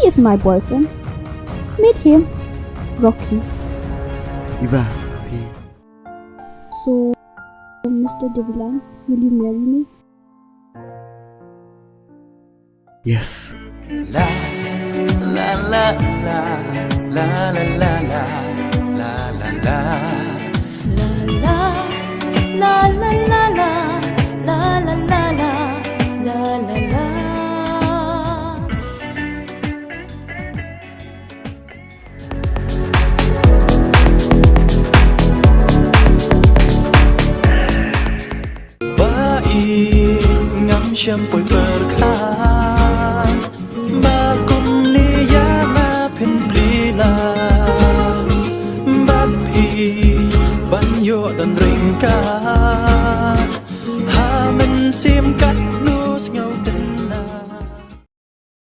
is my boyfriend. Meet him, Rocky. Iba, P. So, Mr. Devilan, will you marry me? Yes. La la la la la la la la la la la La la la la la la la la la la la. Baik ngắm campur berkah Bakum niya mapin blila Bapi banyo dan ringkat Hamen sim kat